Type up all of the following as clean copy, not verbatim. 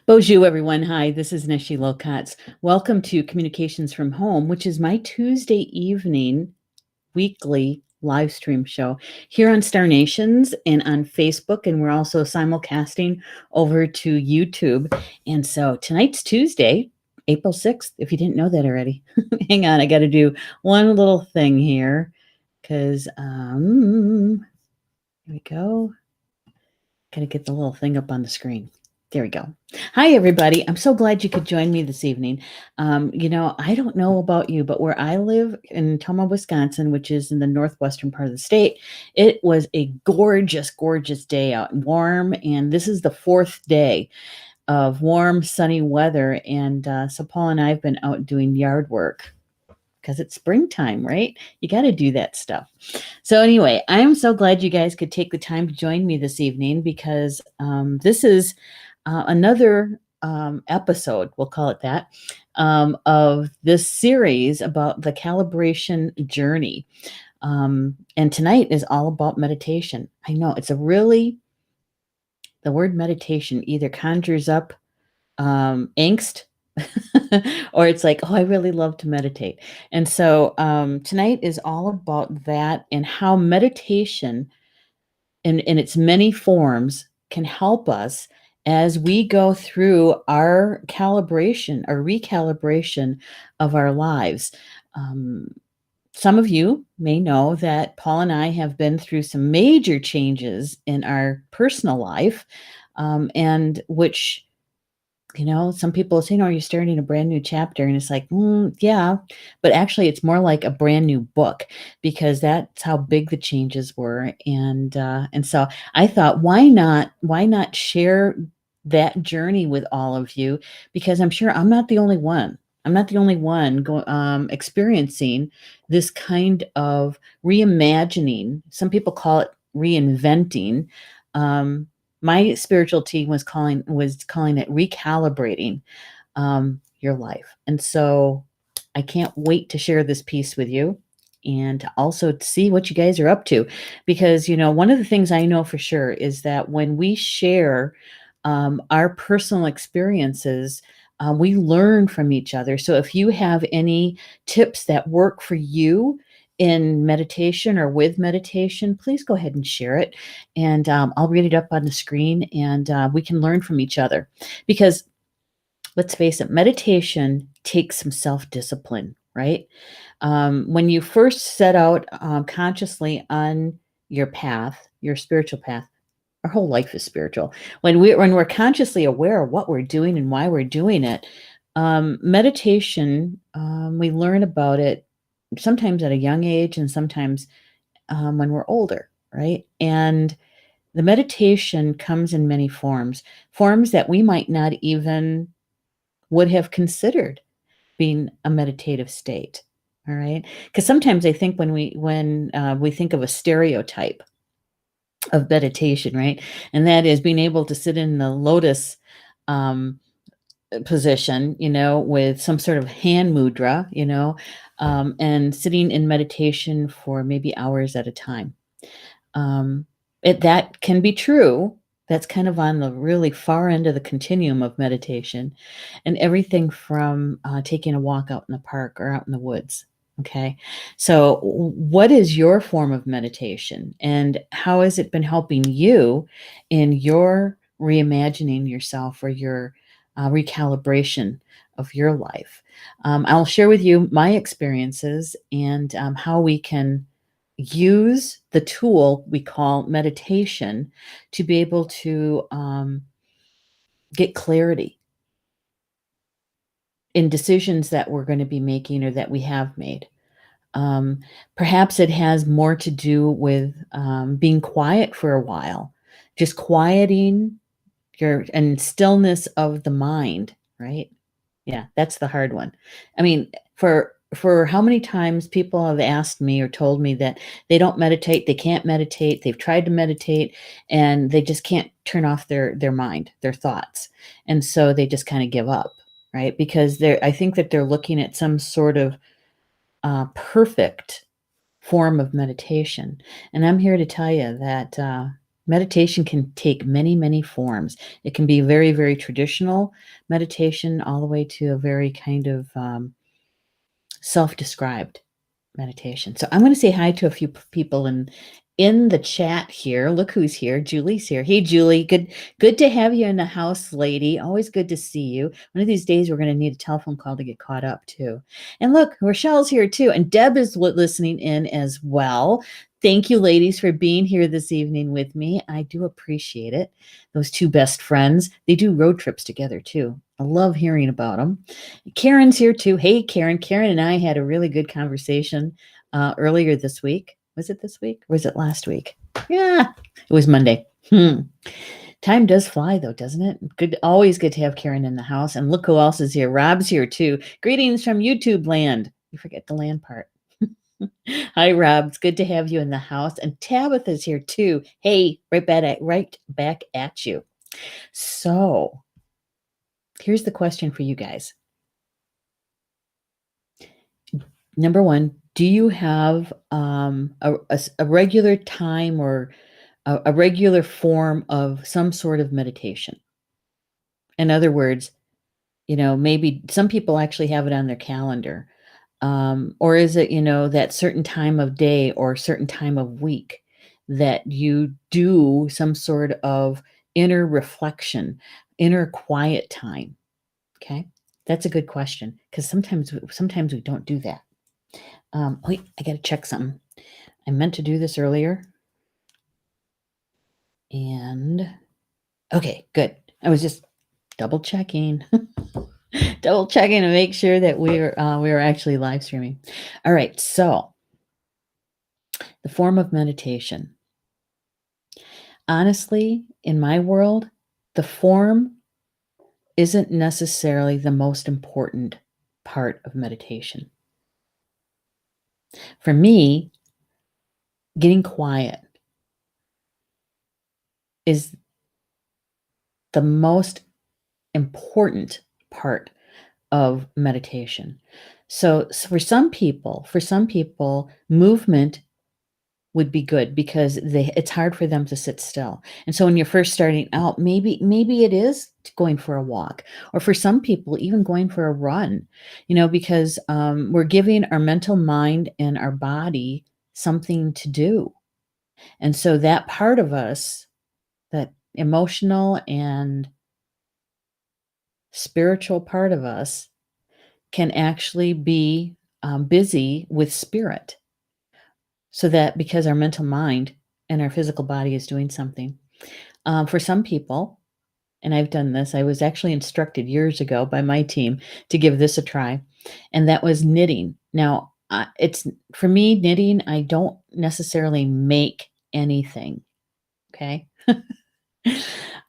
Bonjour, everyone. Hi, this is Neshi Lilkatz. Welcome to Communications from Home, which is my Tuesday evening weekly live stream show here on Star Nations and on Facebook. And we're also simulcasting over to YouTube. And so tonight's Tuesday, April 6th, if you didn't know that already. Hang on, I got to do one little thing here because here we go. Got to get the little thing up on the screen. There we go. Hi, everybody. I'm so glad you could join me this evening. I don't know about you, but where I live in Toma, Wisconsin, which is in the northwestern part of the state, it was a gorgeous, gorgeous day out, warm. And this is the fourth day of warm, sunny weather. And so Paul and I have been out doing yard work because it's springtime, right? You got to do that stuff. So anyway, I am so glad you guys could take the time to join me this evening because this is another episode, we'll call it that, of this series about the calibration journey. And tonight is all about meditation. I know the word meditation either conjures up angst or it's like, oh, I really love to meditate. And so tonight is all about that and how meditation in its many forms can help us as we go through our calibration or recalibration of our lives. Some of you may know that Paul and I have been through some major changes in our personal life, and which some people say, you're starting a brand new chapter. And it's like, yeah, but actually it's more like a brand new book because that's how big the changes were. And so I thought, why not share that journey with all of you? Because I'm sure I'm not the only one. I'm not the only one experiencing this kind of reimagining. Some people call it reinventing. My spiritual team was calling it recalibrating your life. And so I can't wait to share this piece with you and also to see what you guys are up to. Because, one of the things I know for sure is that when we share our personal experiences, we learn from each other. So if you have any tips that work for you in meditation or with meditation, please go ahead and share it. And I'll read it up on the screen and we can learn from each other. Because let's face it, meditation takes some self-discipline, right? When you first set out consciously on your path, your spiritual path, our whole life is spiritual. When we're consciously aware of what we're doing and why we're doing it, meditation, we learn about it sometimes at a young age and sometimes when we're older, right? And the meditation comes in many forms that we might not even would have considered being a meditative state. All right. Because sometimes I think when we think of a stereotype of meditation, right? And that is being able to sit in the lotus position, with some sort of hand mudra, and sitting in meditation for maybe hours at a time. That can be true. That's kind of on the really far end of the continuum of meditation, and everything from taking a walk out in the park or out in the woods. Okay. So what is your form of meditation and how has it been helping you in your reimagining yourself or your recalibration of your life? I'll share with you my experiences and how we can use the tool we call meditation to be able to get clarity in decisions that we're going to be making or that we have made. Perhaps it has more to do with being quiet for a while, just quieting and stillness of the mind, right? Yeah, that's the hard one. I mean, for how many times people have asked me or told me that they don't meditate, they can't meditate, they've tried to meditate, and they just can't turn off their mind, their thoughts. And so they just kind of give up, right? Because I think that they're looking at some sort of perfect form of meditation. And I'm here to tell you that Meditation can take many, many forms. It can be very, very traditional meditation, all the way to a very kind of self-described meditation. So I'm going to say hi to a few people in the chat here. Look who's here. Julie's here. Hey, Julie. Good to have you in the house, lady. Always good to see you. One of these days, we're going to need a telephone call to get caught up too. And look, Rochelle's here too. And Deb is listening in as well. Thank you, ladies, for being here this evening with me. I do appreciate it. Those two best friends, they do road trips together too. I love hearing about them. Karen's here too. Hey, Karen. Karen and I had a really good conversation earlier this week. Was it this week? Or was it last week? Yeah, it was Monday. Time does fly though, doesn't it? Good, always good to have Karen in the house. And look who else is here. Rob's here too. Greetings from YouTube land. You forget the land part. Hi, Rob. It's good to have you in the house. And Tabitha's here too. Hey, right back at you. So here's the question for you guys. Number one, do you have a regular time or a regular form of some sort of meditation? In other words, maybe some people actually have it on their calendar. Or is it, that certain time of day or certain time of week that you do some sort of inner reflection, inner quiet time? Okay. That's a good question, because sometimes we don't do that. Wait, I got to check something. I meant to do this earlier. And okay, good. I was just double checking. Double checking to make sure that we were actually live streaming. All right, so the form of meditation. Honestly, in my world, the form isn't necessarily the most important part of meditation. For me, getting quiet is the most important part of meditation. So for some people, movement would be good, because it's hard for them to sit still. And so when you're first starting out, maybe it is going for a walk, or for some people, even going for a run, because we're giving our mental mind and our body something to do. And so that part of us, that emotional and spiritual part of us, can actually be busy with spirit. So that, because our mental mind and our physical body is doing something. For some people, and I've done this, I was actually instructed years ago by my team to give this a try, and that was knitting. Now, it's for me, knitting, I don't necessarily make anything. Okay.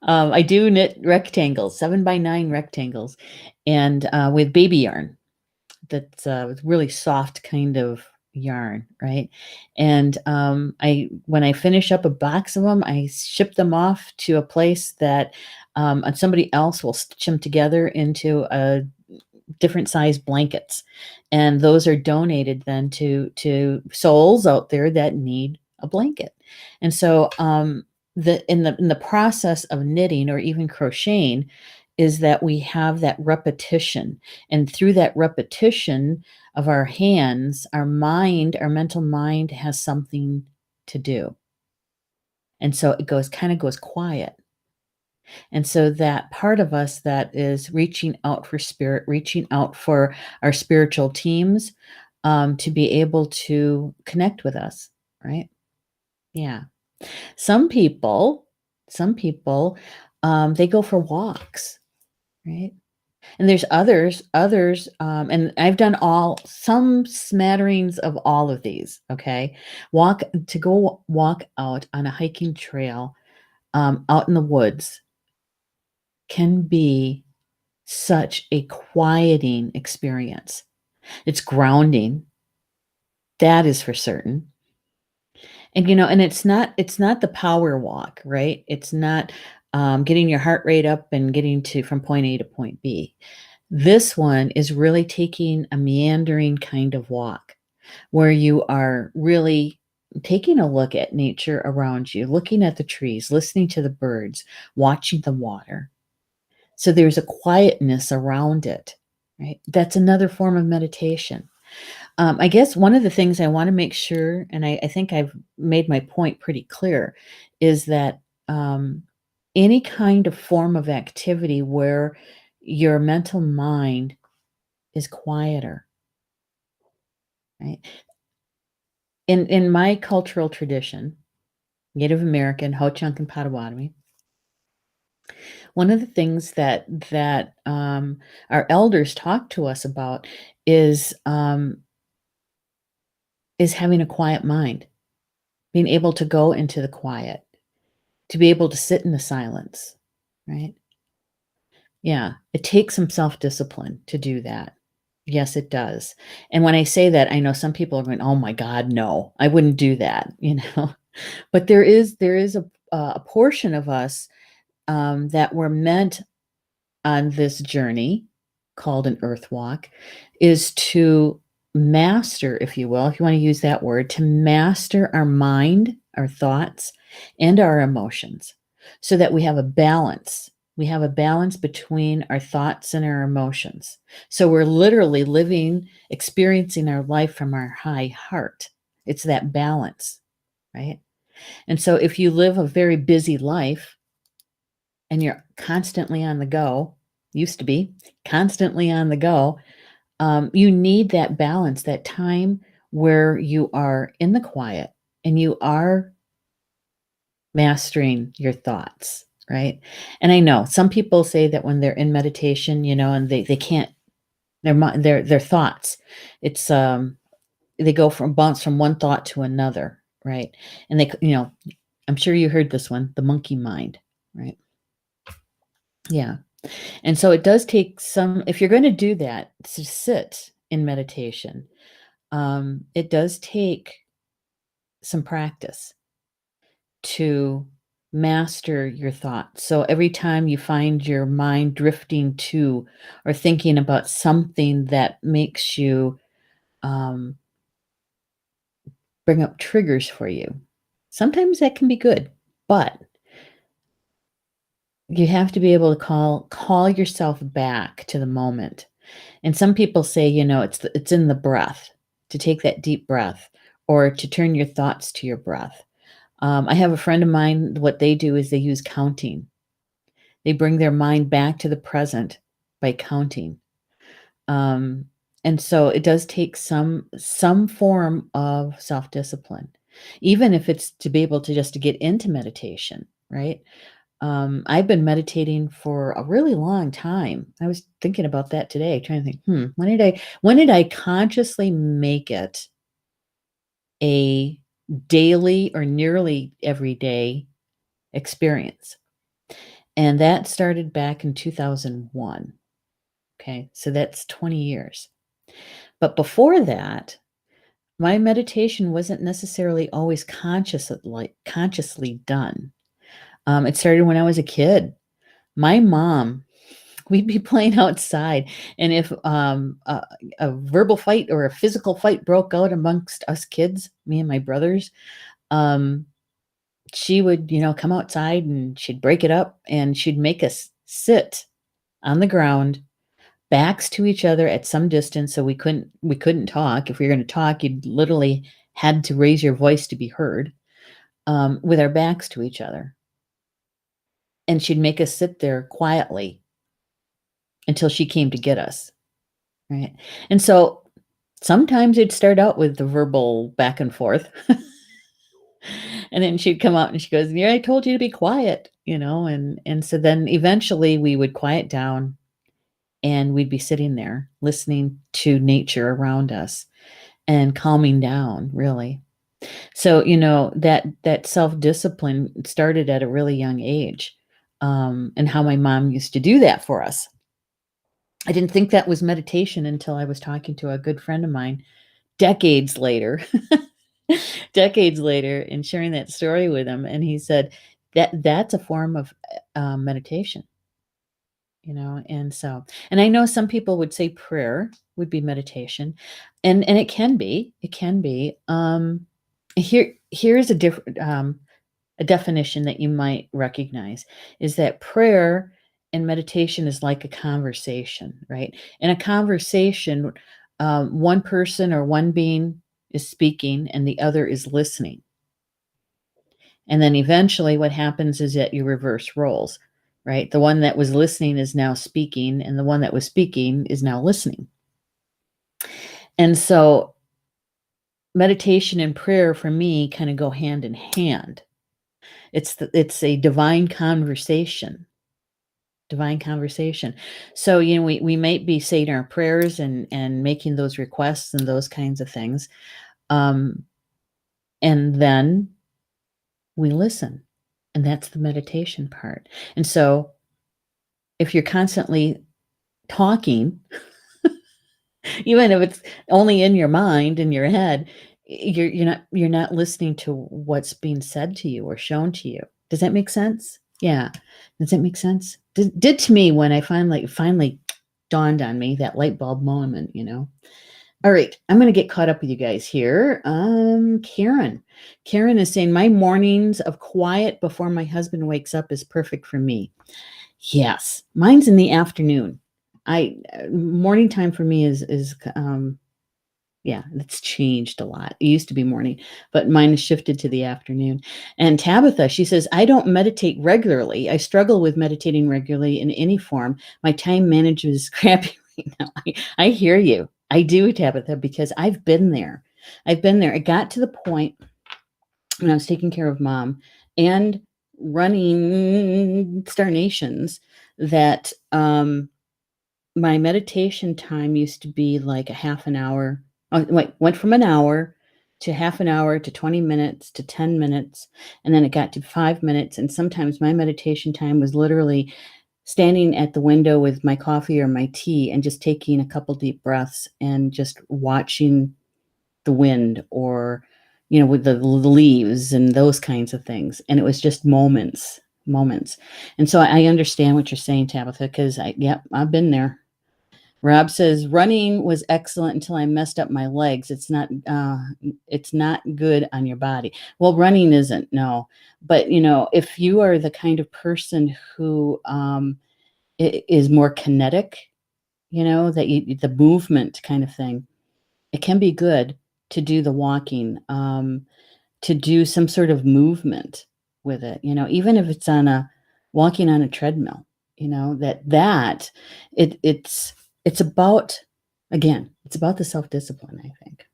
I do knit rectangles, 7x9 rectangles, and with baby yarn. That's with really soft kind of yarn, right? And when I finish up a box of them, I ship them off to a place that and somebody else will stitch them together into a different size blankets, and those are donated then to souls out there that need a blanket. And so in the process of knitting or even crocheting is that we have that repetition, and through that repetition of our hands, our mental mind has something to do, and so it goes quiet. And so that part of us that is reaching out for spirit, reaching out for our spiritual teams, to be able to connect with us, right? Yeah. Some people, they go for walks, right? And there's others, and I've done some smatterings of all of these. Okay. Go walk out on a hiking trail, out in the woods, can be such a quieting experience. It's grounding. That is for certain. And, and it's not the power walk, right? It's not getting your heart rate up and getting from point A to point B. This one is really taking a meandering kind of walk, where you are really taking a look at nature around you, looking at the trees, listening to the birds, watching the water. So there's a quietness around it, right? That's another form of meditation. I guess one of the things I want to make sure, and I think I've made my point pretty clear, is that any kind of form of activity where your mental mind is quieter, right? In my cultural tradition, Native American, Ho-Chunk and Potawatomi, one of the things that our elders talk to us about is is having a quiet mind, being able to go into the quiet, to be able to sit in the silence, right? Yeah, it takes some self-discipline to do that. Yes, it does. And when I say that, I know some people are going, "Oh my god, no, I wouldn't do that," you know? But there is a portion of us, that were meant on this journey called an earth walk is to master, if you will, if you want to use that word, to master our mind, our thoughts, and our emotions so that we have a balance. We have a balance between our thoughts and our emotions. So we're literally living, experiencing our life from our high heart. It's that balance, right? And so if you live a very busy life, and you're constantly on the go, used to be constantly on the go, you need that balance, that time where you are in the quiet and you are mastering your thoughts, right? And I know some people say that when they're in meditation, and they can't their thoughts, it's they go from bounce from one thought to another, right? And I'm sure you heard this one, the monkey mind, right? Yeah. And so it does take some, if you're going to do that, to sit in meditation, it does take some practice to master your thoughts. So every time you find your mind drifting to or thinking about something that makes you um, bring up triggers for you, sometimes that can be good, but you have to be able to call yourself back to the moment. And some people say, it's in the breath, to take that deep breath or to turn your thoughts to your breath. I have a friend of mine, what they do is they use counting. They bring their mind back to the present by counting. Um, and so it does take some form of self-discipline, even if it's to be able to just to get into meditation, right? I've been meditating for a really long time. I was thinking about that today, trying to think, when did I consciously make it a daily or nearly everyday experience? And that started back in 2001. Okay, so that's 20 years. But before that, my meditation wasn't necessarily always consciously done. It started when I was a kid. My mom, we'd be playing outside, and if a verbal fight or a physical fight broke out amongst us kids, me and my brothers, um, she would, come outside and she'd break it up and she'd make us sit on the ground, backs to each other at some distance, so we couldn't talk. If we were going to talk, you'd literally had to raise your voice to be heard, with our backs to each other, and she'd make us sit there quietly until she came to get us. Right. And so sometimes it'd start out with the verbal back and forth. And then she'd come out and she goes, "Yeah, I told you to be quiet," and so then eventually we would quiet down and we'd be sitting there listening to nature around us and calming down, really. So, that self-discipline started at a really young age, and how my mom used to do that for us. I didn't think that was meditation until I was talking to a good friend of mine decades later, decades later, and sharing that story with him, and he said that's a form of meditation, and I know some people would say prayer would be meditation, and it can be. Here, here's a definition that you might recognize is that prayer and meditation is like a conversation, right? In a conversation, one person or one being is speaking and the other is listening. And then eventually what happens is that you reverse roles, right? The one that was listening is now speaking, and the one that was speaking is now listening. And so meditation and prayer for me kind of go hand in hand. It's a divine conversation. So, we might be saying our prayers and making those requests and those kinds of things. Um, and then we listen. And that's the meditation part. And so if you're constantly talking, even if it's only in your mind, in your head, you're not listening to what's being said to you or shown to you. Does that make sense? Yeah. Does that make sense? Did to me when I finally dawned on me, that light bulb moment. All right, I'm going to get caught up with you guys here. Karen. Karen is saying, my mornings of quiet before my husband wakes up is perfect for me. Yes, mine's in the afternoon. Morning time for me is yeah, it's changed a lot. It used to be morning, but mine has shifted to the afternoon. And Tabitha, she says, I don't meditate regularly. I struggle with meditating regularly in any form. My time management is crappy right now. I hear you. I do, Tabitha, because I've been there. It got to the point when I was taking care of mom and running Star Nations that my meditation time used to be like a half an hour. Went from an hour to half an hour to 20 minutes to 10 minutes. And then it got to 5 minutes. And sometimes my meditation time was literally standing at the window with my coffee or my tea and just taking a couple deep breaths and just watching the wind or, with the leaves and those kinds of things. And it was just moments. And so I understand what you're saying, Tabitha, because I've been there. Rob says running was excellent until I messed up my legs. It's not good on your body. Well, running isn't, no. But if you are the kind of person who is more kinetic, that the movement kind of thing, it can be good to do the walking, to do some sort of movement with it. Even if it's walking on a treadmill. It's about, again, it's about the self-discipline, I think.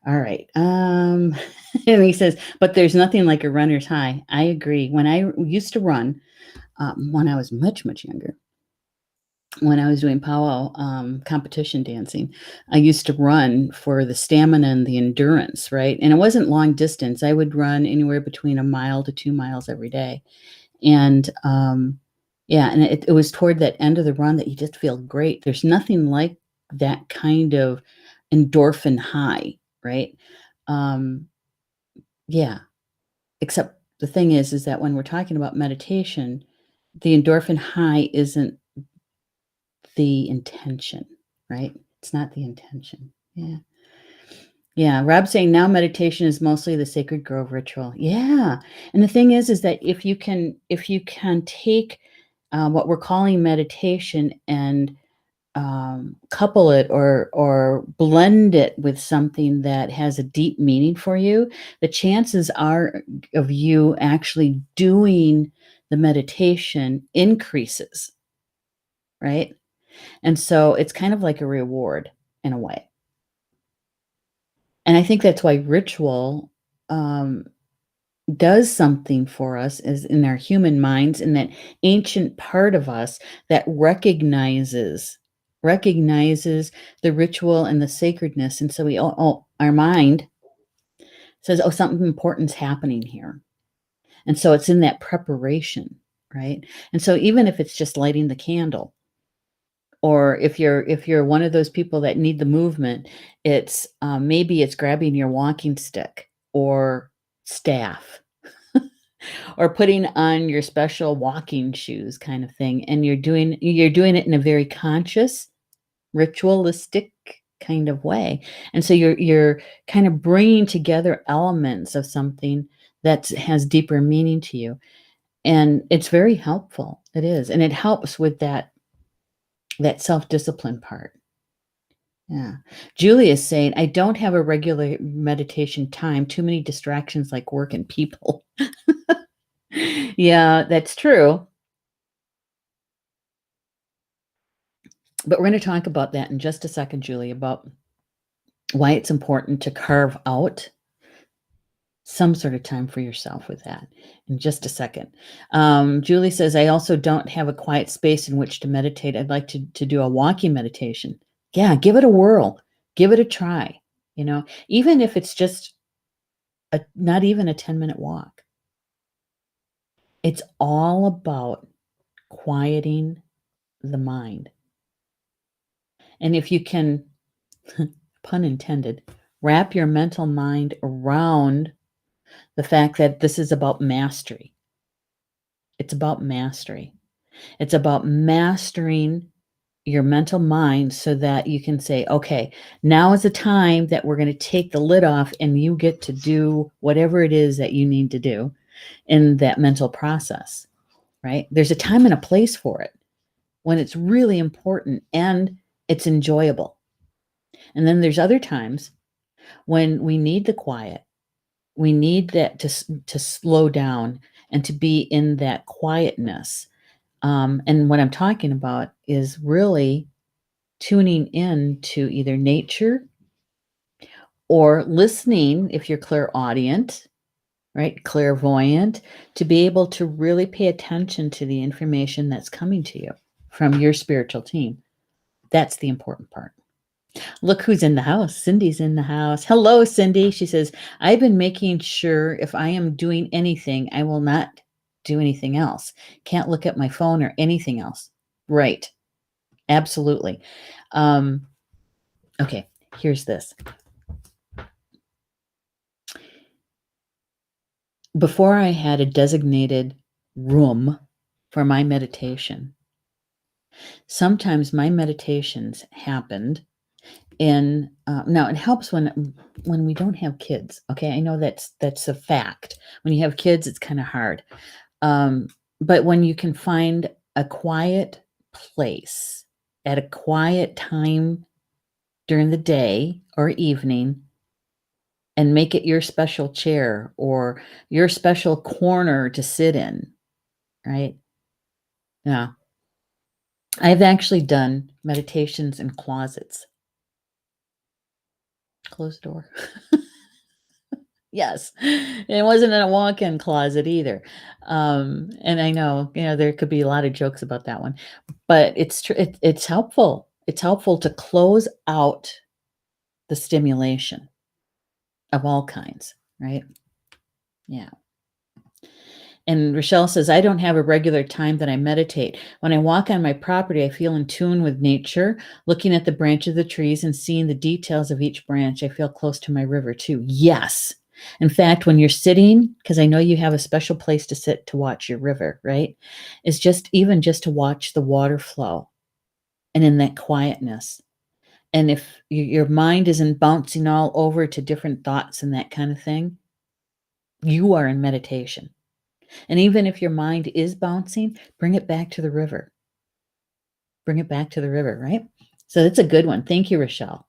All right. And he says, but there's nothing like a runner's high. I agree. When I used to run, when I was much, much younger, when I was doing powwow competition dancing, I used to run for the stamina and the endurance, right? And it wasn't long distance. I would run anywhere between a mile to 2 miles every day. And yeah, and it was toward that end of the run that you just feel great. There's nothing like that kind of endorphin high, right? Yeah, except the thing is that when we're talking about meditation, the endorphin high isn't the intention, right? It's not the intention. Yeah. Yeah, Rob's saying now meditation is mostly the sacred grove ritual. Yeah. And the thing is that if you can take what we're calling meditation and couple it or blend it with something that has a deep meaning for you, the chances are of you actually doing the meditation increases, right? And so it's kind of like a reward in a way. And I think that's why ritual does something for us is in our human minds, in that ancient part of us that recognizes the ritual and the sacredness. And so our mind says, oh, something important's happening here. And so it's in that preparation, right? And so even if it's just lighting the candle, or if you're one of those people that need the movement, it's maybe it's grabbing your walking stick or staff or putting on your special walking shoes kind of thing, and you're doing it in a very conscious, ritualistic kind of way. And so you're kind of bringing together elements of something that has deeper meaning to you. And it's very helpful. It is. And it helps with that self-discipline part. Yeah. Julie is saying, I don't have a regular meditation time, too many distractions like work and people. Yeah, that's true. But we're going to talk about that in just a second, Julie, about why it's important to carve out some sort of time for yourself with that in just a second. Julie says, I also don't have a quiet space in which to meditate. I'd like to do a walking meditation. Yeah, give it a whirl. Give it a try. Even if it's just not even a 10-minute walk. It's all about quieting the mind. And if you can, pun intended, wrap your mental mind around the fact that this is about mastery. It's about mastery. It's about mastering your mental mind so that you can say, okay, now is the time that we're going to take the lid off and you get to do whatever it is that you need to do in that mental process, right? There's a time and a place for it when it's really important and it's enjoyable. And then there's other times when we need the quiet. We need that to slow down and to be in that quietness. And what I'm talking about is really tuning in to either nature or listening, if you're clairaudient, right? Clairvoyant, to be able to really pay attention to the information that's coming to you from your spiritual team. That's the important part. Look who's in the house. Cindy's in the house. Hello, Cindy. She says, I've been making sure if I am doing anything, I will not do anything else. Can't look at my phone or anything else. Right. Absolutely. Okay, here's this. Before I had a designated room for my meditation, sometimes my meditations happened in now it helps when we don't have kids. Okay, I know that's a fact. When you have kids, it's kind of hard. But when you can find a quiet place at a quiet time during the day or evening and make it your special chair or your special corner to sit in, right? Yeah. I've actually done meditations in closets. Closed door. Yes. It wasn't in a walk-in closet either. And I know, there could be a lot of jokes about that one, but it's true. It's helpful. It's helpful to close out the stimulation of all kinds, right? Yeah. And Rochelle says, I don't have a regular time that I meditate. When I walk on my property, I feel in tune with nature, looking at the branch of the trees and seeing the details of each branch. I feel close to my river too. Yes. In fact, when you're sitting, because I know you have a special place to sit to watch your river, right? It's just to watch the water flow and in that quietness. And if your mind isn't bouncing all over to different thoughts and that kind of thing, you are in meditation. And even if your mind is bouncing, bring it back to the river. Bring it back to the river, right? So that's a good one. Thank you, Rochelle.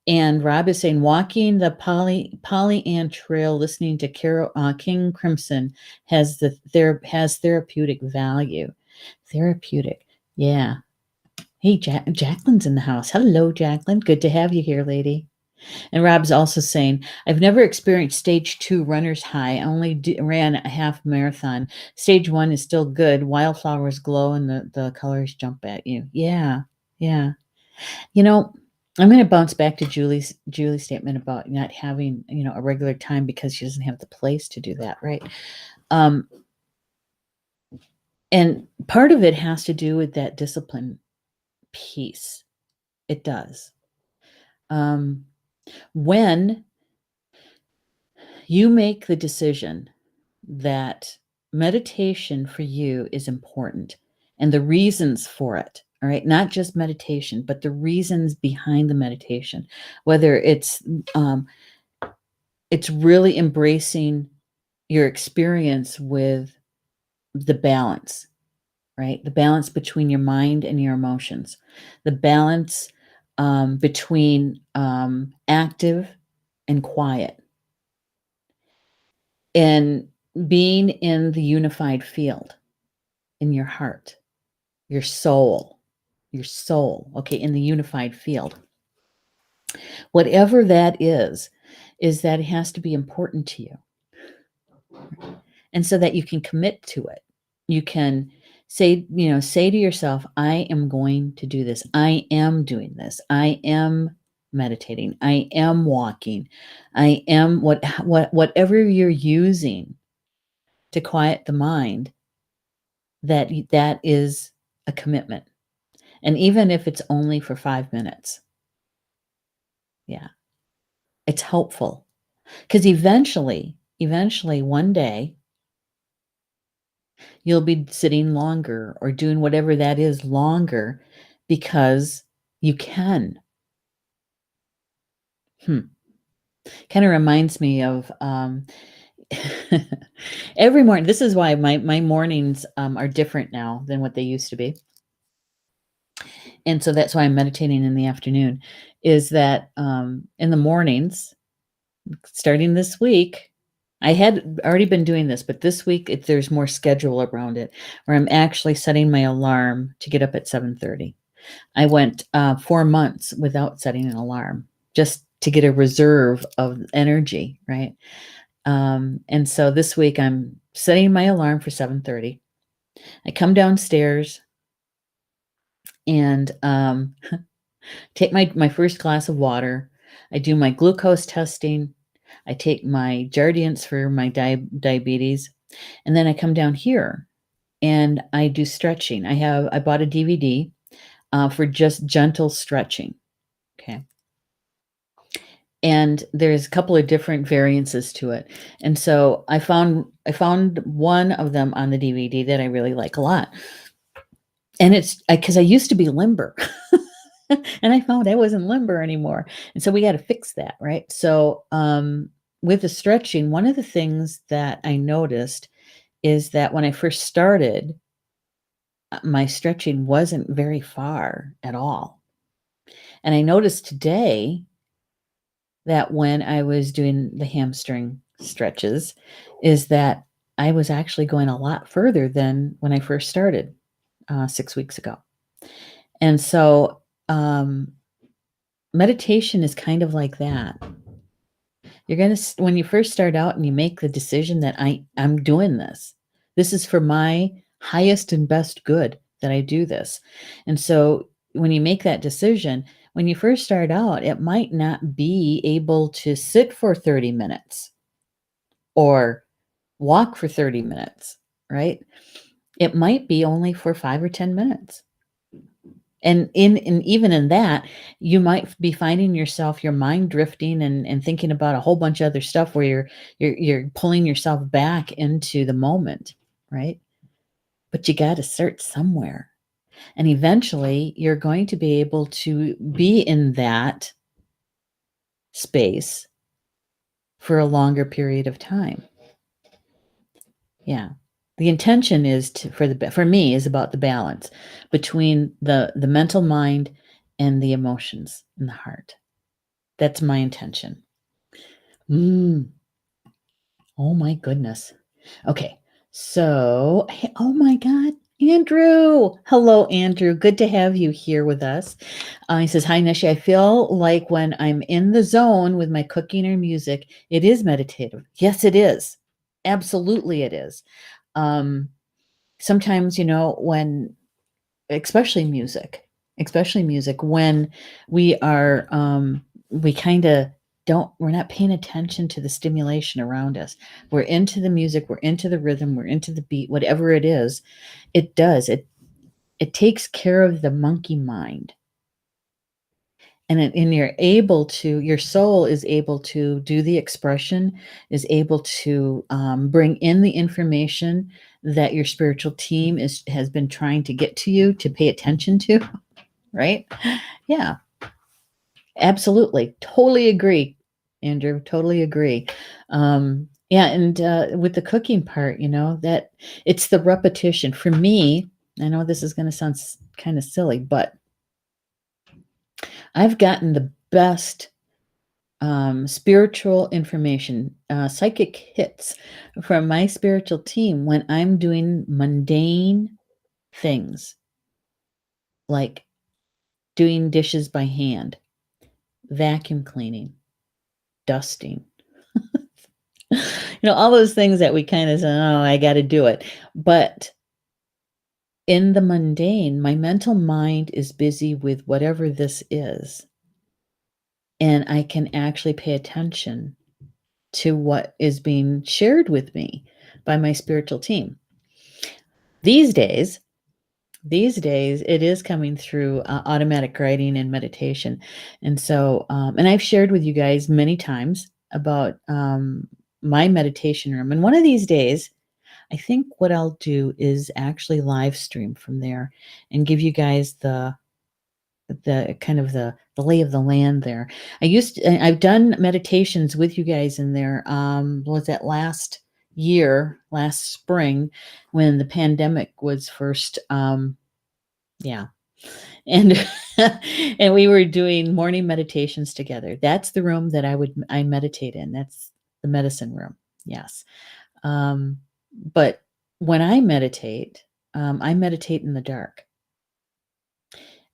And Rob is saying, walking the Polly Ann Trail, listening to King Crimson has therapeutic value. Therapeutic, yeah. Hey, Jacqueline's in the house. Hello, Jacqueline. Good to have you here, lady. And Rob's also saying, I've never experienced stage 2 runner's high. I only ran a half marathon. Stage 1 is still good. Wildflowers glow and the colors jump at you. Yeah. Yeah. I'm going to bounce back to Julie's statement about not having, a regular time because she doesn't have the place to do that. Right. And part of it has to do with that discipline piece. It does. When you make the decision that meditation for you is important and the reasons for it All right, not just meditation, but the reasons behind the meditation, whether it's really embracing your experience with the balance, right? The balance between your mind and your emotions, the balance between active and quiet, and being in the unified field in your heart, your soul, okay, in the unified field. Whatever that is that it has to be important to you. And so that you can commit to it. You can say to yourself, I am going to do this. I am doing this. I am meditating. I am walking. I am whatever you're using to quiet the mind, that is a commitment. And even if it's only for 5 minutes, yeah, it's helpful. Because eventually, one day, you'll be sitting longer or doing whatever that is longer because you can. Kind of reminds me of every morning. This is why my mornings are different now than what they used to be. And so that's why I'm meditating in the afternoon, is that in the mornings, starting this week, I had already been doing this, but this week there's more schedule around it, where I'm actually setting my alarm to get up at 7:30. I went 4 months without setting an alarm, just to get a reserve of energy, right? And so this week I'm setting my alarm for 7:30. I come downstairs and take my first glass of water. I do my glucose testing. I take my Jardiance for my diabetes, and then I come down here and I do stretching. I bought a DVD for just gentle stretching. Okay. And there's a couple of different variances to it. And so I found one of them on the DVD that I really like a lot. And it's because I used to be limber. And I found I wasn't limber anymore. And so we got to fix that, right? So with the stretching, one of the things that I noticed is that when I first started, my stretching wasn't very far at all. And I noticed today that when I was doing the hamstring stretches, is that I was actually going a lot further than when I first started 6 weeks ago. And so meditation is kind of like that. You're going to, when you first start out and you make the decision that I'm doing this, this is for my highest and best good that I do this. And so when you make that decision, when you first start out, it might not be able to sit for 30 minutes or walk for 30 minutes, right? It might be only for 5 or 10 minutes. And even in that, you might be finding yourself, your mind drifting and thinking about a whole bunch of other stuff where you're pulling yourself back into the moment, right? But you got to start somewhere. And eventually you're going to be able to be in that space for a longer period of time. Yeah. The intention is for me is about the balance between the mental mind and the emotions in the heart. That's my intention. Oh my goodness. Okay. So, hey, oh my God, Andrew. Hello, Andrew. Good to have you here with us. He says, hi, Neshi. I feel like when I'm in the zone with my cooking or music, it is meditative. Yes, it is. Absolutely, it is. Sometimes, when, especially music, when we are, we kind of we're not paying attention to the stimulation around us. We're into the music, we're into the rhythm, we're into the beat, whatever it is, it takes care of the monkey mind. and you're able to, your soul is able to do the expression, is able to bring in the information that your spiritual team has been trying to get to you to pay attention to, right? Yeah, absolutely. Totally agree, Andrew. Totally agree. Yeah, and with the cooking part, that it's the repetition. For me, I know this is going to sound kind of silly, but I've gotten the best spiritual information, psychic hits from my spiritual team when I'm doing mundane things like doing dishes by hand, vacuum cleaning, dusting, all those things that we kind of say, oh, I got to do it. But in the mundane, my mental mind is busy with whatever this is. And I can actually pay attention to what is being shared with me by my spiritual team. These days, it is coming through automatic writing and meditation. And so, and I've shared with you guys many times about my meditation room. And one of these days, I think what I'll do is actually live stream from there and give you guys the kind of the lay of the land there. I've done meditations with you guys in there. Was that last spring, when the pandemic was first, yeah. And and we were doing morning meditations together. That's the room that I meditate in. That's the medicine room. Yes. But when I meditate in the dark.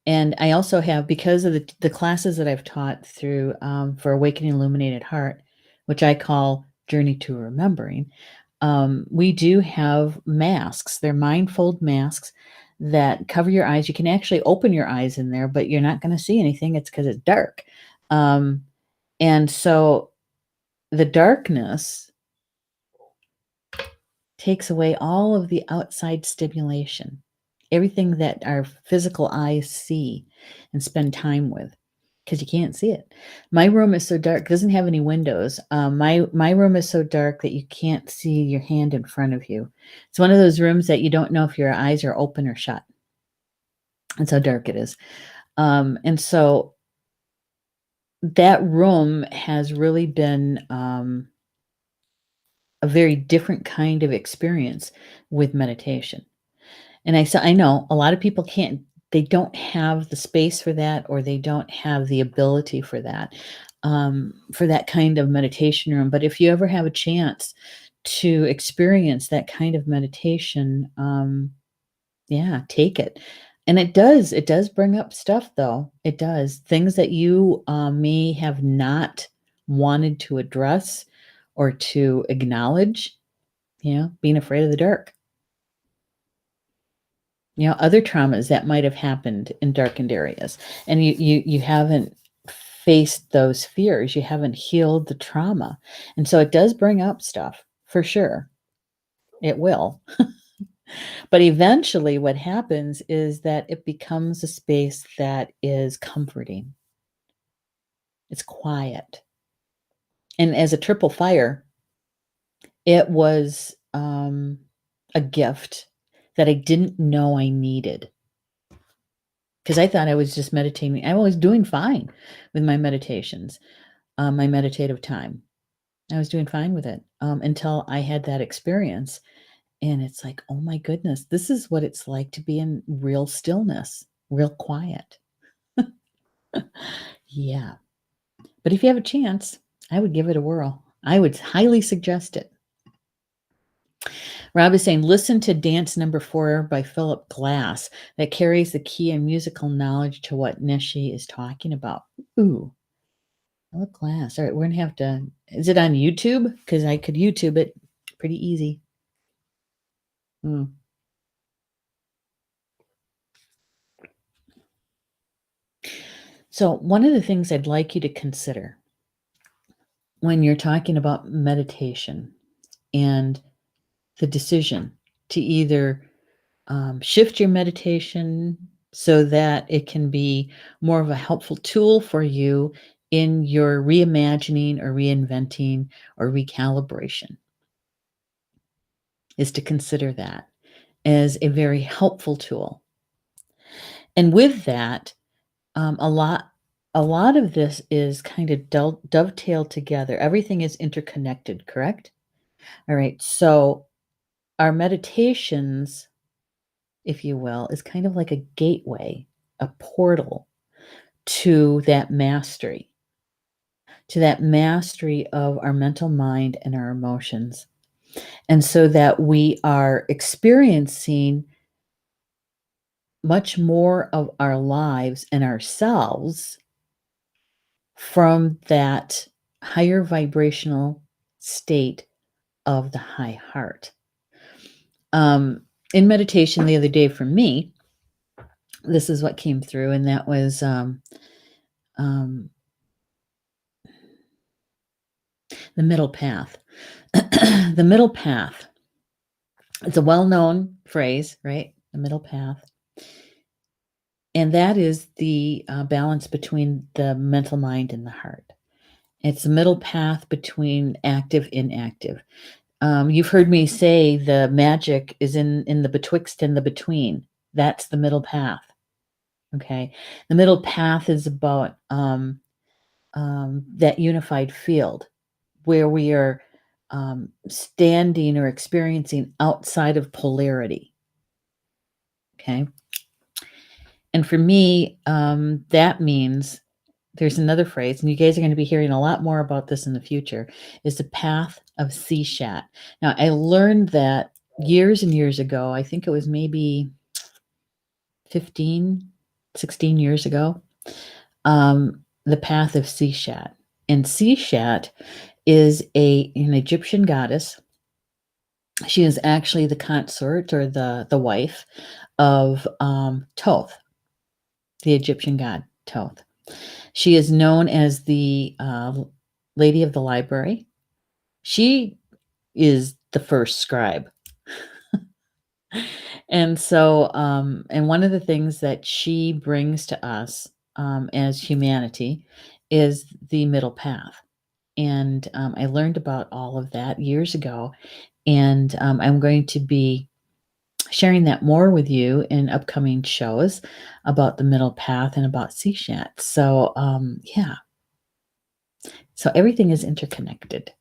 And I also have, because of the classes that I've taught through for Awakening Illuminated Heart, which I call Journey to Remembering, we do have masks. They're mindfold masks that cover your eyes. You can actually open your eyes in there, but you're not going to see anything. It's because it's dark. And so the darkness takes away all of the outside stimulation, everything that our physical eyes see and spend time with, because you can't see it. My room is so dark; it doesn't have any windows. My room is so dark that you can't see your hand in front of you. It's one of those rooms that you don't know if your eyes are open or shut. That's how dark it is. And so that room has really been a very different kind of experience with meditation. And I know a lot of people they don't have the space for that, or they don't have the ability for that kind of meditation room. But if you ever have a chance to experience that kind of meditation, yeah, take it. And it does bring up stuff, though. It does. Things that you may have not wanted to address or to acknowledge, being afraid of the dark. Other traumas that might have happened in darkened areas, and you haven't faced those fears, you haven't healed the trauma, and so it does bring up stuff, for sure. It will. But eventually what happens is that it becomes a space that is comforting. It's quiet. And as a triple fire, it was a gift that I didn't know I needed. Because I thought I was just meditating. I was doing fine with my meditations, my meditative time. I was doing fine with it until I had that experience. And it's like, oh my goodness, this is what it's like to be in real stillness, real quiet. Yeah. But if you have a chance, I would give it a whirl. I would highly suggest it. Rob is saying, listen to Dance Number 4 by Philip Glass that carries the key and musical knowledge to what Neshi is talking about. Ooh, Philip Glass. All right, we're going to have to, is it on YouTube? Because I could YouTube it pretty easy. So one of the things I'd like you to consider when you're talking about meditation and the decision to either shift your meditation so that it can be more of a helpful tool for you in your reimagining or reinventing or recalibration, is to consider that as a very helpful tool. And with that, a lot of this is kind of dovetailed together. Everything is interconnected, correct? All right. So our meditations, if you will, is kind of like a gateway, a portal to that mastery of our mental mind and our emotions. And so that we are experiencing much more of our lives and ourselves from that higher vibrational state of the high heart. In meditation the other day for me, this is what came through, and that was um, the middle path. The middle path. It's a well-known phrase, right? The middle path. And that is the balance between the mental mind and the heart. It's the middle path between active, inactive. You've heard me say the magic is in the betwixt and the between. That's the middle path. Okay. The middle path is about that unified field where we are standing or experiencing outside of polarity. Okay. And for me, that means there's another phrase, and you guys are going to be hearing a lot more about this in the future, is the path of CSHAT. Now, I learned that years and years ago. I think it was maybe 15, 16 years ago, the path of CSHAT. And CSHAT is an Egyptian goddess. She is actually the consort or the wife of Thoth, the Egyptian god Thoth. She is known as the Lady of the Library. She is the first scribe. And so, and one of the things that she brings to us as humanity is the middle path. And I learned about all of that years ago. And I'm going to be sharing that more with you in upcoming shows about the middle path and about CSHAT. So, yeah. So everything is interconnected.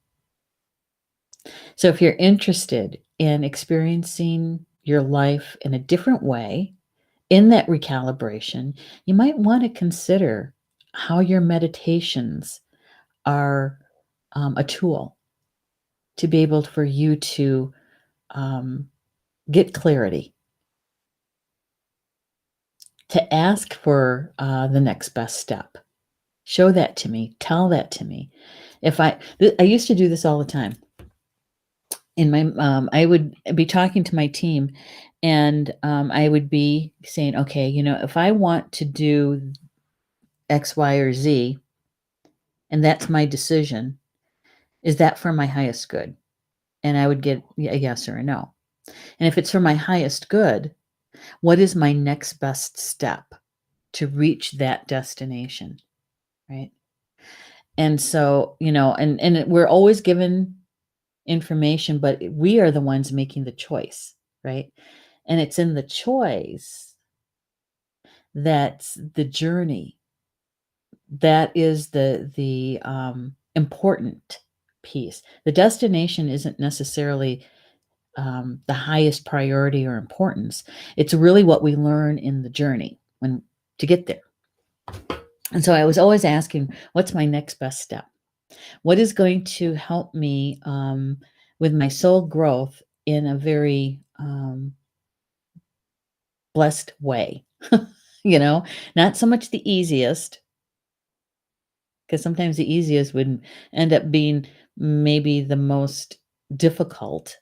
So if you're interested in experiencing your life in a different way, in that recalibration, you might want to consider how your meditations are a tool to be able for you to get clarity, to ask for the next best step. Show that to me. Tell that to me. I used to do this all the time. In my, I would be talking to my team, and I would be saying, okay, if I want to do X, Y, or Z, and that's my decision, is that for my highest good? And I would get a yes or a no. And if it's for my highest good, what is my next best step to reach that destination? Right. And so, and we're always given information, but we are the ones making the choice, right? And it's in the choice that's the journey. That is the important piece. The destination isn't necessarily the highest priority or importance. It's really what we learn in the journey to get there. And so I was always asking, what's my next best step? What is going to help me with my soul growth in a very blessed way? Not so much the easiest, because sometimes the easiest would end up being maybe the most difficult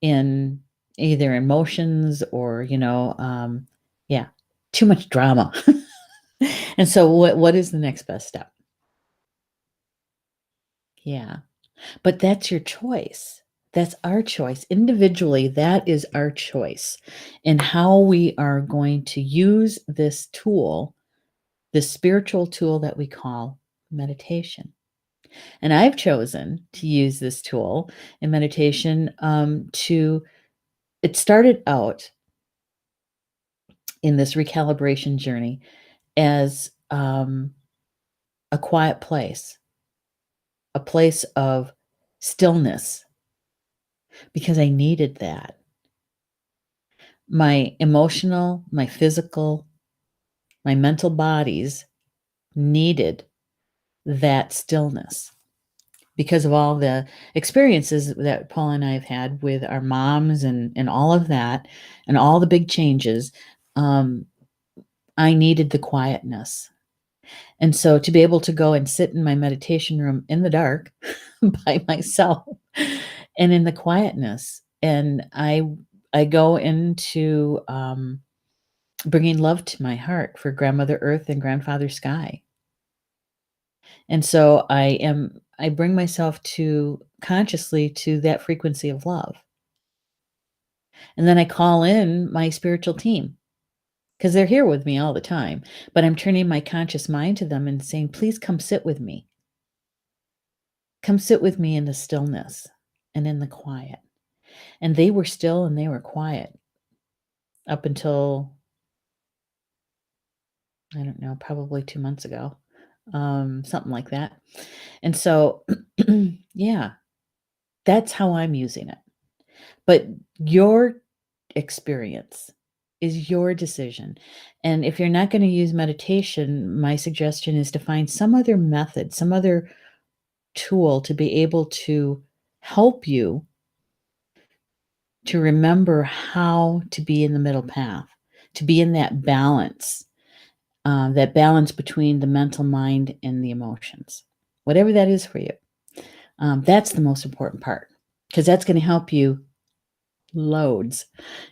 in either emotions or, yeah, too much drama. And so what is the next best step? Yeah. But that's your choice. That's our choice. Individually, that is our choice in how we are going to use this tool, this spiritual tool that we call meditation. And I've chosen to use this tool in meditation it started out in this recalibration journey as a quiet place, a place of stillness, because I needed that. My emotional, my physical, my mental bodies needed that stillness because of all the experiences that Paul and I have had with our moms and all of that and all the big changes. I needed the quietness. And so to be able to go and sit in my meditation room in the dark by myself and in the quietness, and I go into bringing love to my heart for Grandmother Earth and Grandfather Sky. And so I bring myself to consciously to that frequency of love. And then I call in my spiritual team because they're here with me all the time, but I'm turning my conscious mind to them and saying, please come sit with me. Come sit with me in the stillness and in the quiet. And they were still and they were quiet up until, I don't know, probably 2 months ago, something like that. And so, yeah, that's how I'm using it. But your experience is your decision. And if you're not going to use meditation, my suggestion is to find some other method, some other tool to be able to help you to remember how to be in the middle path, to be in that balance between the mental mind and the emotions, whatever that is for you. That's the most important part because that's going to help you loads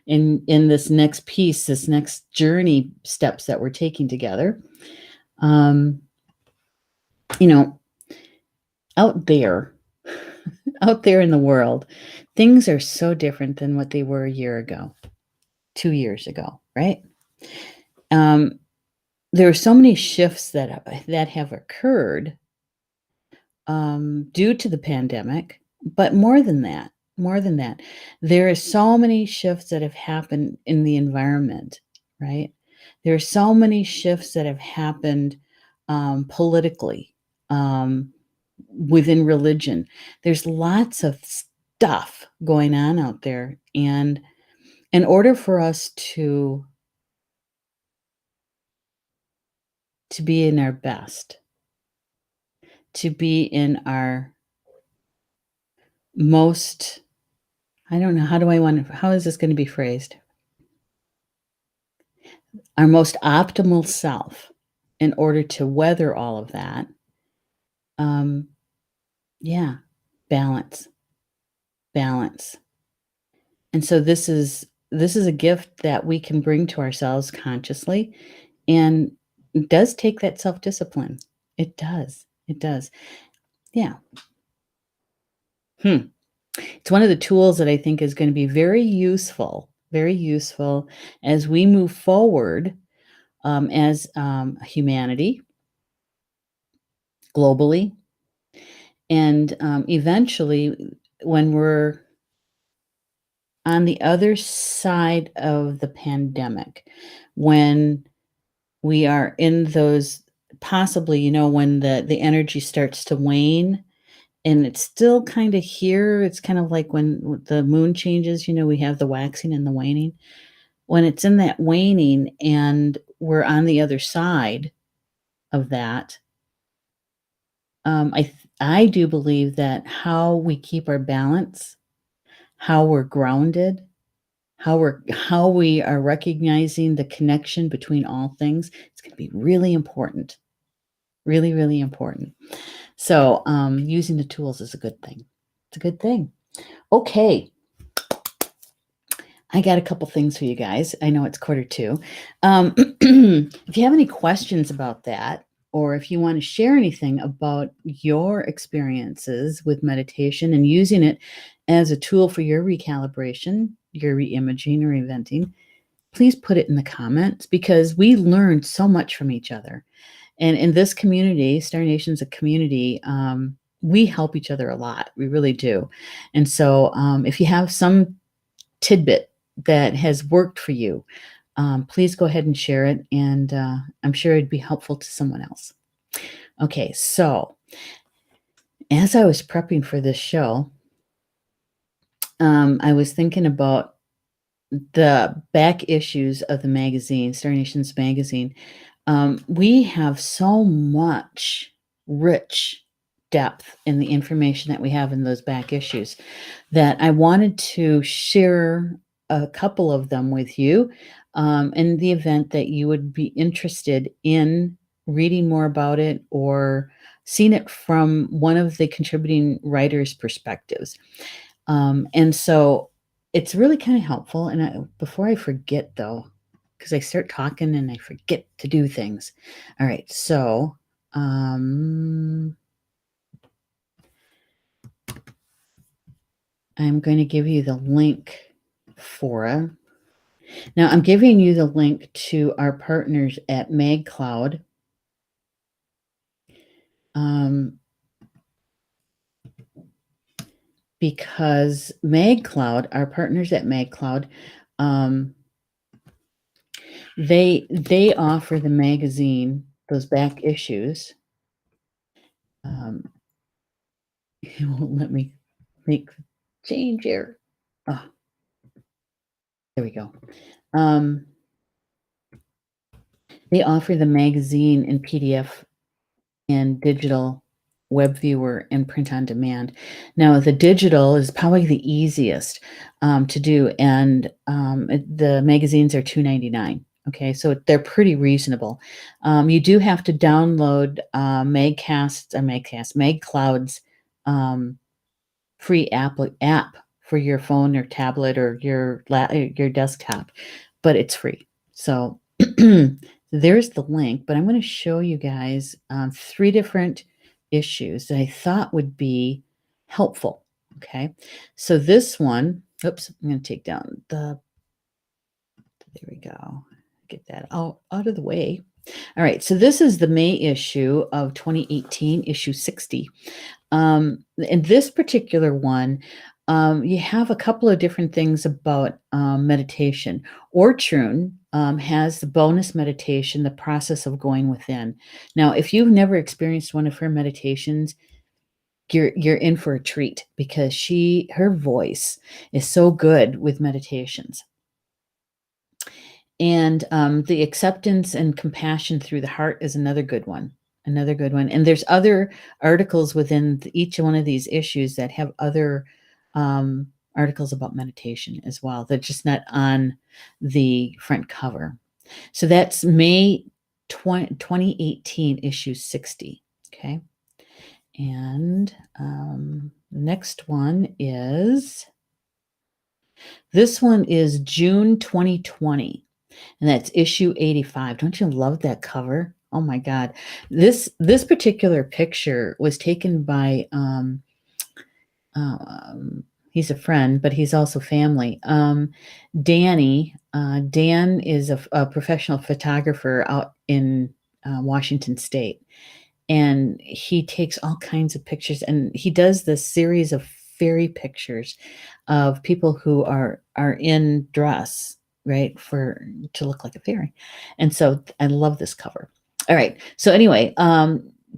in this next piece, this next journey steps that we're taking together. Um, you know, out there, out there in the world, things are so different than what they were a year ago, 2 years ago, right? There are so many shifts that have occurred due to the pandemic, but more than that, there are so many shifts that have happened in the environment, right? There are so many shifts that have happened politically, within religion. There's lots of stuff going on out there, and in order for us to be in our best, to be in our most, I don't know, how is this going to be phrased? Our most optimal self in order to weather all of that. Yeah, balance, balance. And so this is a gift that we can bring to ourselves consciously, and it does take that self-discipline. It does. It does. Yeah. It's one of the tools that I think is going to be very useful as we move forward as humanity globally. And eventually, when we're on the other side of the pandemic, when we are in those, possibly, when the energy starts to wane and it's still kind of here. It's kind of like when the moon changes, we have the waxing and the waning. When it's in that waning and we're on the other side of that, I do believe that how we keep our balance, how we're grounded, how we are recognizing the connection between all things, it's going to be really important. Really, really important. So, using the tools is a good thing. It's a good thing. Okay. I got a couple things for you guys. I know it's 1:45. If you have any questions about that, or if you want to share anything about your experiences with meditation and using it as a tool for your recalibration, your reimaging or eventing, please put it in the comments because we learn so much from each other. And in this community, Star Nation's a community, we help each other a lot. We really do. And so if you have some tidbit that has worked for you, please go ahead and share it. And I'm sure it'd be helpful to someone else. Okay, so as I was prepping for this show, I was thinking about the back issues of the magazine, Star Nation's magazine. We have so much rich depth in the information that we have in those back issues that I wanted to share a couple of them with you in the event that you would be interested in reading more about it or seeing it from one of the contributing writers' perspectives. And so it's really kind of helpful. And before I forget, though, because I start talking and I forget to do things. All right, so I'm going to give you the link for it. Now, I'm giving you the link to our partners at MagCloud. Because MagCloud, our partners at MagCloud, they offer the magazine, those back issues. It won't let me make change here. Oh, there we go. They offer the magazine in PDF and digital web viewer and print on demand. Now, the digital is probably the easiest to do, and the magazines are $2.99. Okay, so they're pretty reasonable. You do have to download MagCloud's free app for your phone or tablet or your desktop, but it's free. So there's the link, but I'm going to show you guys 3 different issues that I thought would be helpful. Okay, so this one, oops, I'm going to take down there we go. Get that out of the way. All right, so this is the May issue of 2018, issue 60. In this particular one, you have a couple of different things about meditation. Ortrun has the bonus meditation, the process of going within. Now, if you've never experienced one of her meditations, you're in for a treat because her voice is so good with meditations. And the acceptance and compassion through the heart is another good one. And there's other articles within each one of these issues that have other articles about meditation as well. They're just not on the front cover. So that's May 2018, issue 60. Okay. And next one is, this one is June 2020. And that's issue 85. Don't you love that cover? Oh my God. This particular picture was taken by he's a friend, but he's also family. Danny. Dan is a professional photographer out in Washington State. And he takes all kinds of pictures, and he does this series of fairy pictures of people who are in dress, right, to look like a fairy. And so I love this cover. All right. So anyway,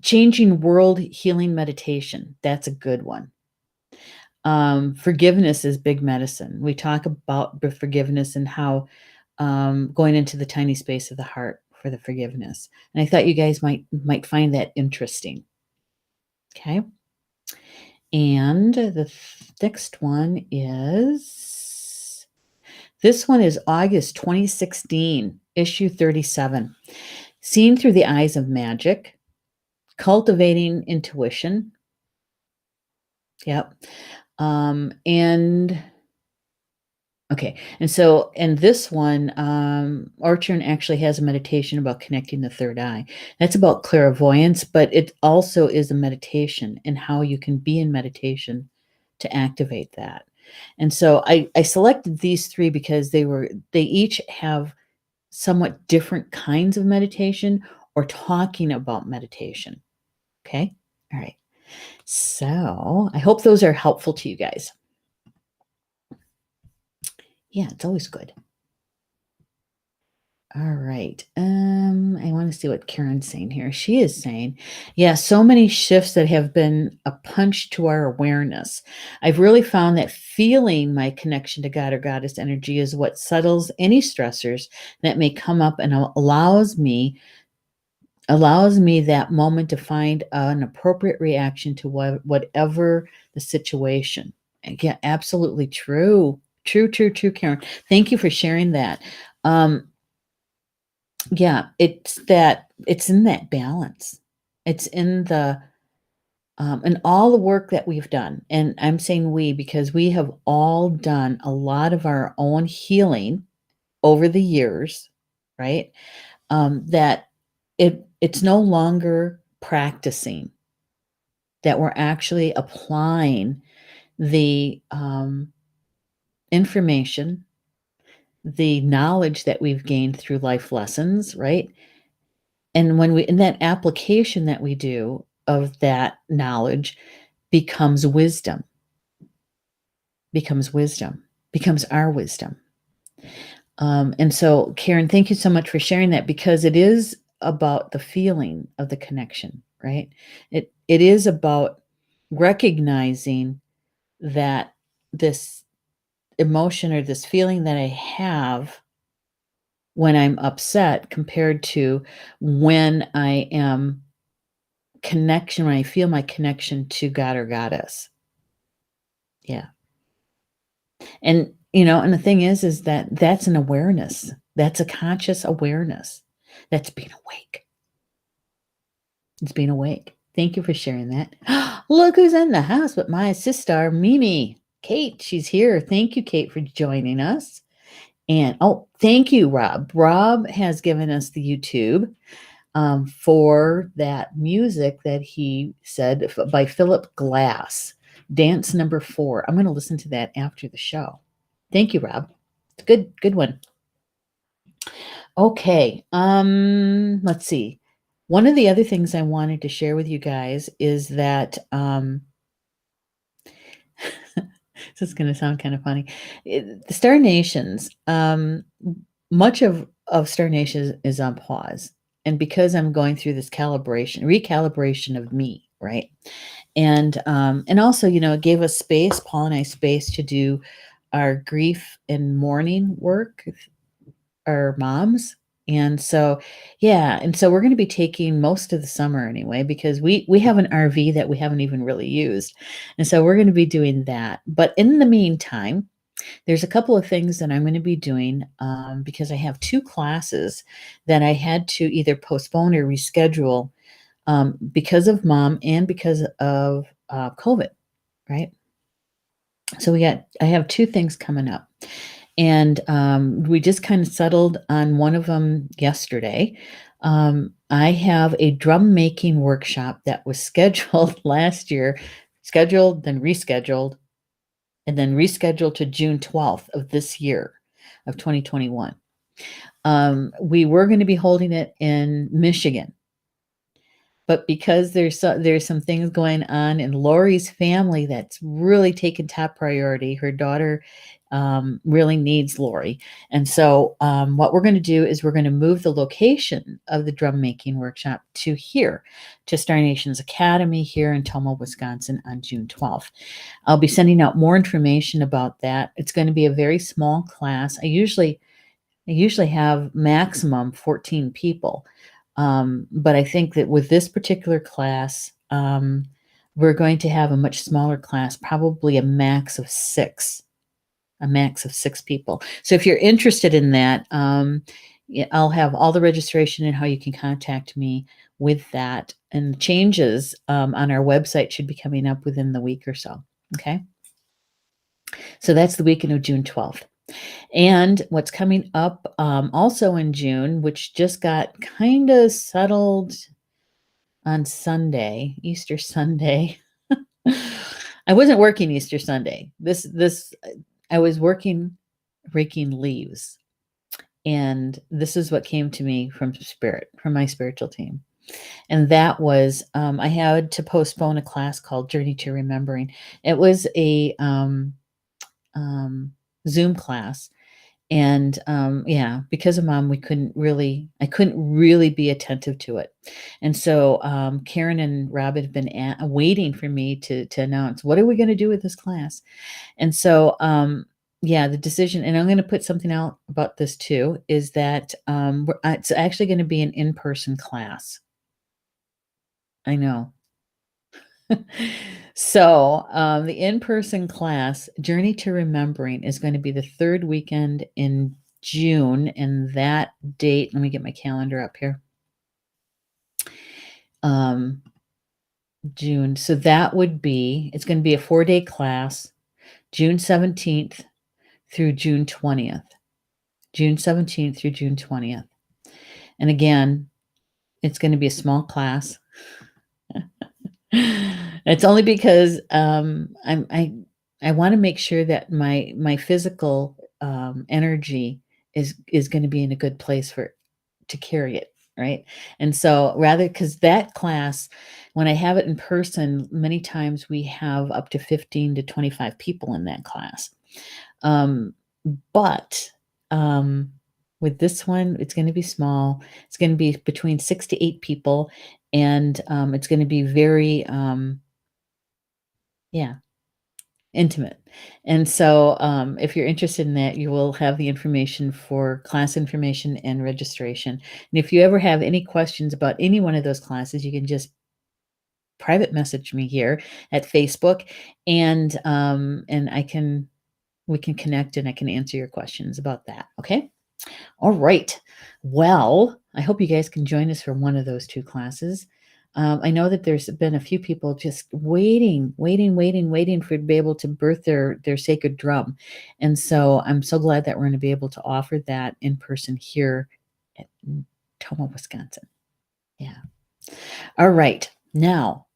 changing world healing meditation. That's a good one. Forgiveness is big medicine. We talk about the forgiveness and how going into the tiny space of the heart for the forgiveness. And I thought you guys might find that interesting. Okay. And the next one is, this one is August 2016, issue 37. Seen through the eyes of magic, cultivating intuition. Yep. And Okay. And so in this one, Orchard actually has a meditation about connecting the third eye. That's about clairvoyance, but it also is a meditation and how you can be in meditation to activate that. And so I selected these three because they each have somewhat different kinds of meditation or talking about meditation. Okay. All right. So I hope those are helpful to you guys. Yeah, it's always good. All right. I want to see what Karen's saying here. She is saying, yeah, so many shifts that have been a punch to our awareness. I've really found that feeling my connection to God or goddess energy is what settles any stressors that may come up and allows me that moment to find an appropriate reaction to whatever the situation. Again, absolutely true. True, Karen. Thank you for sharing that. Um, yeah, it's in that balance. It's in all the work that we've done. And I'm saying we because we have all done a lot of our own healing over the years, right? That it's no longer practicing, that we're actually applying the information, the knowledge that we've gained through life lessons, right? And when we in that application that we do of that knowledge becomes wisdom, becomes wisdom, becomes our wisdom. And so, Karen, thank you so much for sharing that because it is about the feeling of the connection, right? It is about recognizing that this emotion or this feeling that I have when I'm upset compared to when I am when I feel my connection to God or goddess. Yeah. And the thing is that that's an awareness. That's a conscious awareness. That's being awake. It's being awake. Thank you for sharing that. Look who's in the house with my sister, Mimi. Kate, she's here. Thank you, Kate, for joining us. And thank you, Rob. Rob has given us the YouTube for that music that he said by Philip Glass, Dance Number 4. I'm going to listen to that after the show. Thank you, Rob. It's a good one. Okay. Let's see. One of the other things I wanted to share with you guys is that this is going to sound kind of funny. The Star Nations, much of Star Nations is on pause. And because I'm going through this recalibration of me, right? And also, it gave us space, Paul and I space to do our grief and mourning work, our moms. And so, yeah, and so we're going to be taking most of the summer anyway because we have an RV that we haven't even really used. And so we're going to be doing that. But in the meantime, there's a couple of things that I'm going to be doing because I have 2 classes that I had to either postpone or reschedule because of mom and because of COVID, right? So I have 2 things coming up. And we just kind of settled on one of them yesterday. I have a drum making workshop that was scheduled last year, scheduled, then rescheduled, and then rescheduled to June 12th of this year of 2021. We were going to be holding it in Michigan, but because there's some things going on in Lori's family that's really taken top priority. Her daughter really needs Lori. And so what we're going to do is we're going to move the location of the drum making workshop to Star Nations Academy here in Tomah, Wisconsin on June 12th. I'll be sending out more information about that. It's going to be a very small class. I usually have maximum 14 people. But I think that with this particular class, we're going to have a much smaller class, probably a max of 6 people. So if you're interested in that, I'll have all the registration and how you can contact me with that. And the changes on our website should be coming up within the week or so. Okay. So that's the weekend of June 12th. And what's coming up also in June, which just got kind of settled on Sunday, Easter Sunday. I wasn't working Easter Sunday. I was working raking leaves. And this is what came to me from my spiritual team. And that was, I had to postpone a class called Journey to Remembering. It was a Zoom class. And yeah, because of mom, I couldn't really be attentive to it. And so Karen and Rob had been waiting for me to announce, what are we going to do with this class? And so, yeah, the decision, and I'm going to put something out about this too, is that it's actually going to be an in-person class. I know. So, the in-person class, Journey to Remembering, is going to be the third weekend in June, and that date, let me get my calendar up here. June. So that would be, it's going to be a 4-day class, June 17th through June 20th. June 17th through June 20th. And again, it's going to be a small class. It's only because I want to make sure that my physical energy is going to be in a good place to carry it, right? And so rather, because that class, when I have it in person, many times we have up to 15 to 25 people in that class. But with this one, it's going to be small. It's going to be between 6 to 8 people, and it's going to be very, yeah, intimate. And so, if you're interested in that, you will have the information for class information and registration. And if you ever have any questions about any one of those classes, you can just private message me here at Facebook, and we can connect and I can answer your questions about that. Okay. All right. Well, I hope you guys can join us for one of those 2 classes. I know that there's been a few people just waiting for to be able to birth their sacred drum. And so I'm so glad that we're going to be able to offer that in person here at Toma, Wisconsin. Yeah. All right. Now,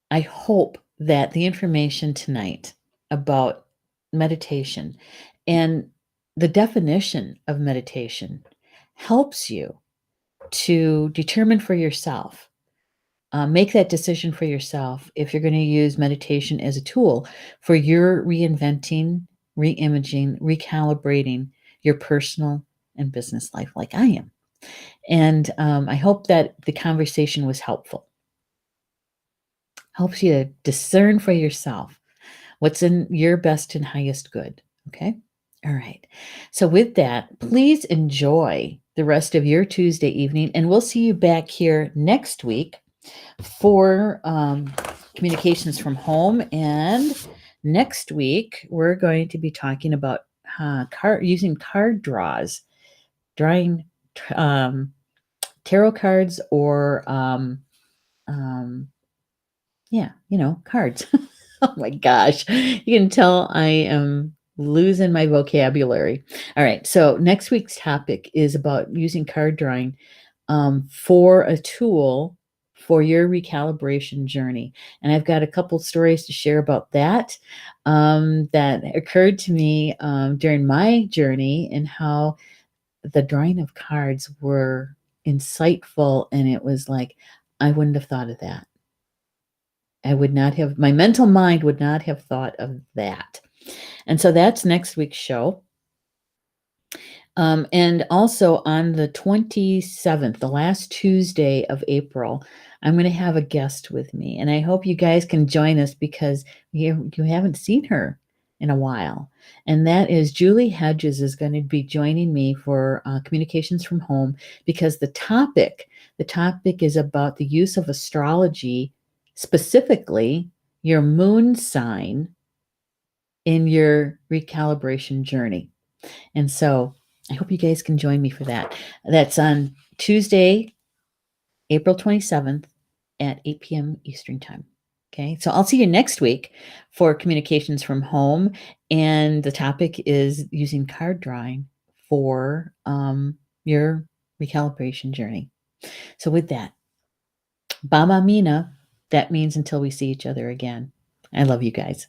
I hope that the information tonight about meditation and the definition of meditation helps you to determine for yourself, make that decision for yourself if you're going to use meditation as a tool for your reinventing, reimaging, recalibrating your personal and business life like I am. And I hope that the conversation was helpful. Helps you to discern for yourself what's in your best and highest good. Okay. All right. So, with that, please enjoy the rest of your Tuesday evening, and we'll see you back here next week for communications from home. And next week, we're going to be talking about using card draws, drawing tarot cards, or yeah, cards. Oh my gosh. You can tell I am losing my vocabulary. All right. So next week's topic is about using card drawing for a tool for your recalibration journey. And I've got a couple stories to share about that that occurred to me during my journey, and how the drawing of cards were insightful. And it was like, I wouldn't have thought of that. My mental mind would not have thought of that. And so that's next week's show. And also on the 27th, the last Tuesday of April, I'm going to have a guest with me. And I hope you guys can join us, because you haven't seen her in a while. And that is Julie Hedges is going to be joining me for Communications from Home, because the topic is about the use of astrology, specifically your moon sign, in your recalibration journey. And so I hope you guys can join me for that. That's on Tuesday, April 27th at 8 p.m. Eastern Time. Okay, so I'll see you next week for communications from home, and the topic is using card drawing for your recalibration journey. So, with that, Bama Mina, that means until we see each other again. I love you guys.